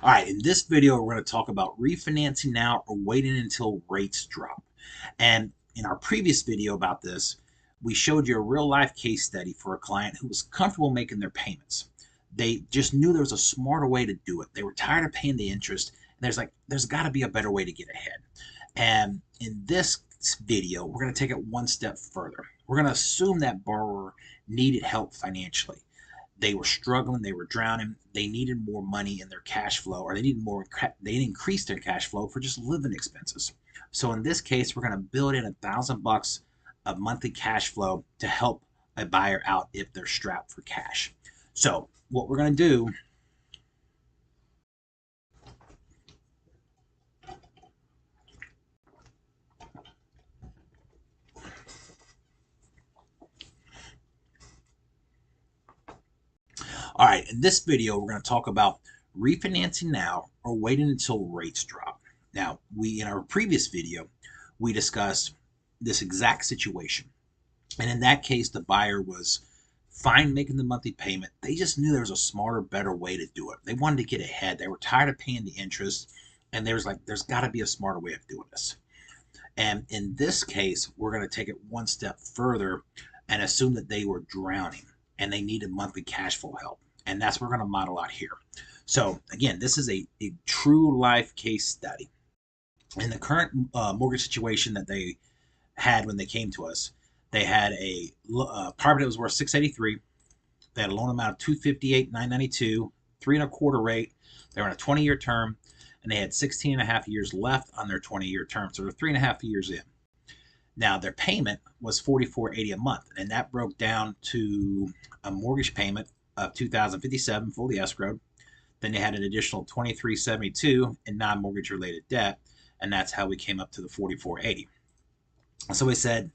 All right, in this video, we're going to talk about refinancing now or waiting until rates drop. And in our previous video about this, we showed you a real life case study for a client who was comfortable making their payments. They just knew there was a smarter way to do it. They were tired of paying the interest, and there's got to be a better way to get ahead. And in this video, we're going to take it one step further. We're going to assume that borrower needed help financially. They were struggling, they were drowning, they needed more money in their cash flow, or they increased their cash flow for just living expenses. So in this case, we're going to build in $1,000 of monthly cash flow to help a buyer out if they're strapped for cash. So what we're going to do, all right, in this video, we're going to talk about refinancing now or waiting until rates drop. Now, in our previous video, we discussed this exact situation. And in that case, the buyer was fine making the monthly payment. They just knew there was a smarter, better way to do it. They wanted to get ahead. They were tired of paying the interest. And there's got to be a smarter way of doing this. And in this case, we're going to take it one step further and assume that they were drowning and they needed monthly cash flow help. And that's what we're going to model out here. So again, this is a true life case study. In the current mortgage situation that they had when they came to us, they had a apartment that was worth 683. They had a loan amount of 258,992, 3.25 rate. They were on a 20-year term, and they had 16 and a half years left on their 20-year term, so they're 3.5 years in. Now their payment was $44.80 a month, and that broke down to a mortgage payment of $2,057 fully escrowed. Then they had an additional $23.72 in non-mortgage related debt, and that's how we came up to the $44.80. So we said,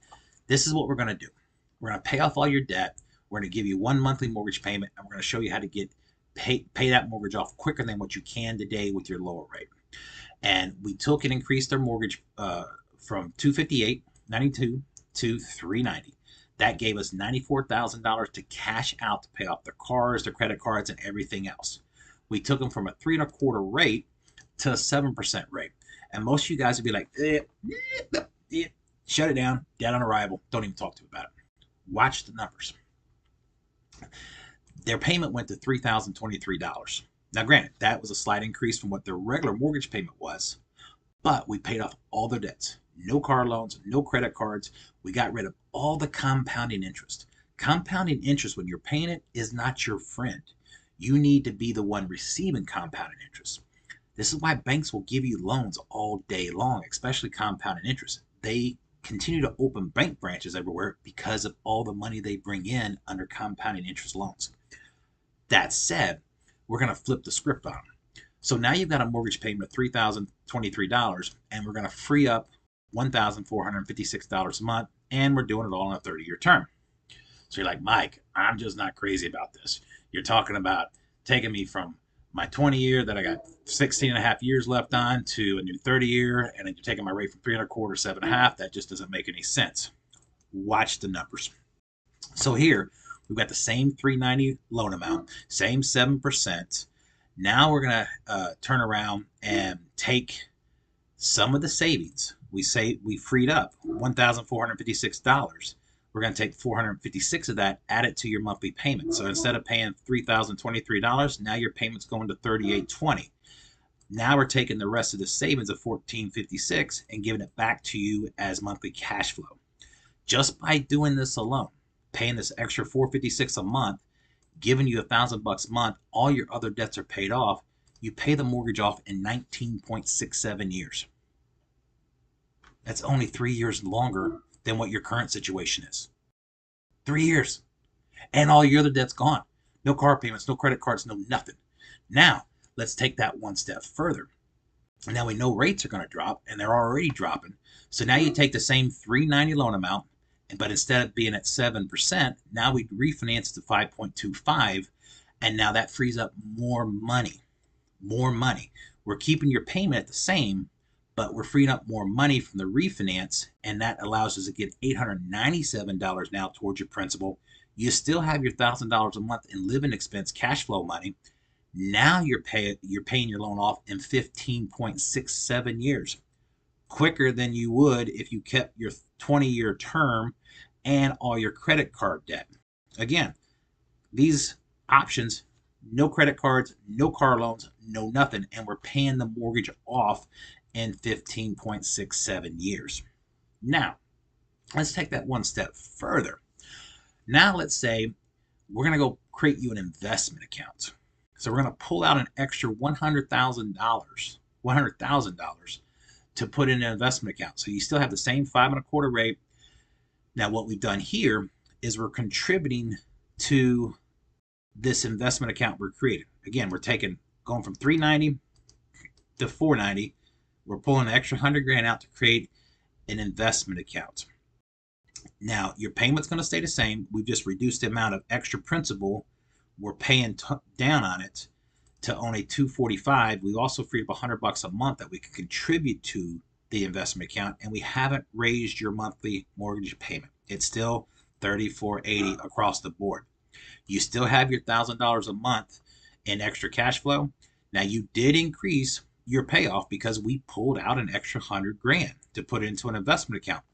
this is what we're going to do. We're going to pay off all your debt. We're going to give you one monthly mortgage payment, and we're going to show you how to pay that mortgage off quicker than what you can today with your lower rate. And we took and increased their mortgage from $258.92 to $390. That gave us $94,000 to cash out to pay off their cars, their credit cards, and everything else. We took them from a 3.25 rate to a 7% rate. And most of you guys would be like, shut it down, dead on arrival, don't even talk to me about it. Watch the numbers. Their payment went to $3,023. Now, granted, that was a slight increase from what their regular mortgage payment was, but we paid off all their debts. No car loans, no credit cards. We got rid of all the compounding interest. Compounding interest, when you're paying it, is not your friend. You need to be the one receiving compounding interest. This is why banks will give you loans all day long, especially compounding interest. They continue to open bank branches everywhere because of all the money they bring in under compounding interest loans. That said, we're going to flip the script on them. So now you've got a mortgage payment of $3,023, and we're going to free up $1,456 a month, and we're doing it all on a 30-year term. So you're like, Mike, I'm just not crazy about this. You're talking about taking me from my 20-year that I got 16 and a half years left on to a new 30-year, and then you're taking my rate from 3.25 to 7.5. That just doesn't make any sense. Watch the numbers. So here, we've got the same $390 loan amount, same 7%. Now we're going to turn around and take some of the savings. We freed up $1,456. We're going to take $456 of that, add it to your monthly payment. So instead of paying $3,023, now your payment's going to $3,820. Now we're taking the rest of the savings of $1,456 and giving it back to you as monthly cash flow. Just by doing this alone, paying this extra $456 a month, giving you $1,000 a month, all your other debts are paid off. You pay the mortgage off in 19.67 years. That's only 3 years longer than what your current situation is. 3 years. And all your other debt's gone. No car payments, no credit cards, no nothing. Now, let's take that one step further. Now we know rates are going to drop, and they're already dropping. So now you take the same $390 loan amount, but instead of being at 7%, now we refinance to 5.25, and now that frees up more money. More money. We're keeping your payment the same, but we're freeing up more money from the refinance, and that allows us to get $897 now towards your principal. You still have your $1,000 a month in living expense cash flow money, Now you're paying your loan off in 15.67 years, quicker than you would if you kept your 20-year term and all your credit card debt. Again, these options, no credit cards, no car loans, no nothing, and we're paying the mortgage off in 15.67 years. Now, let's take that one step further. Now, let's say we're going to go create you an investment account. So we're going to pull out an extra $100,000 to put in an investment account. So you still have the same 5.25 rate. Now, what we've done here is we're contributing to this investment account we're creating. Again, we're going from 390 to 490. We're pulling an extra 100 grand out to create an investment account. Now, your payment's going to stay the same. We've just reduced the amount of extra principal we're paying down on it to only $245. We also freed up $100 a month that we can contribute to the investment account, and we haven't raised your monthly mortgage payment. It's still $34.80 across the board. You still have your $1,000 a month in extra cash flow. Now, you did increase your payoff because we pulled out an extra 100 grand to put into an investment account.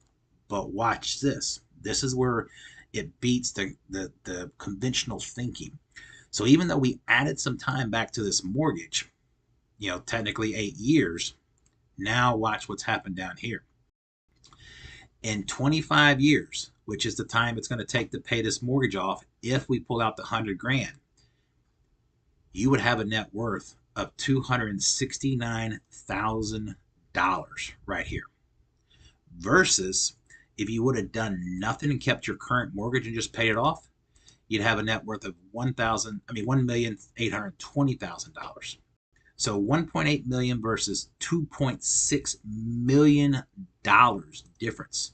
But watch this. This is where it beats the conventional thinking. So even though we added some time back to this mortgage, technically 8 years, now watch what's happened down here. In 25 years, which is the time it's going to take to pay this mortgage off, if we pull out the 100 grand, you would have a net worth of $269,000 right here. Versus if you would have done nothing and kept your current mortgage and just paid it off, you'd have a net worth of $1,820,000. So $1.8 million versus $2.6 million difference.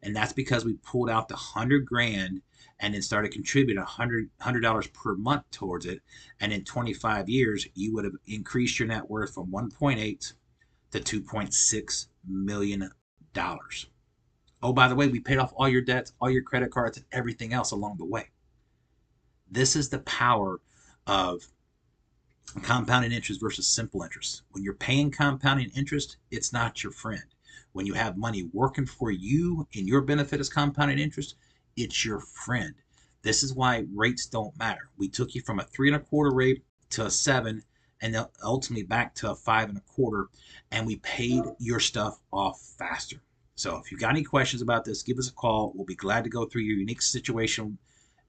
And that's because we pulled out the 100 grand and then started contributing $100 per month towards it. And in 25 years, you would have increased your net worth from 1.8 to $2.6 million. Oh, by the way, we paid off all your debts, all your credit cards, and everything else along the way. This is the power of compounding interest versus simple interest. When you're paying compounding interest, it's not your friend. When you have money working for you and your benefit is compounding interest, it's your friend. This is why rates don't matter. We took you from a 3.25 rate to a 7, and then ultimately back to a 5.25, and we paid your stuff off faster. So if you've got any questions about this, give us a call. We'll be glad to go through your unique situation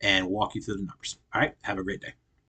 and walk you through the numbers. All right, have a great day.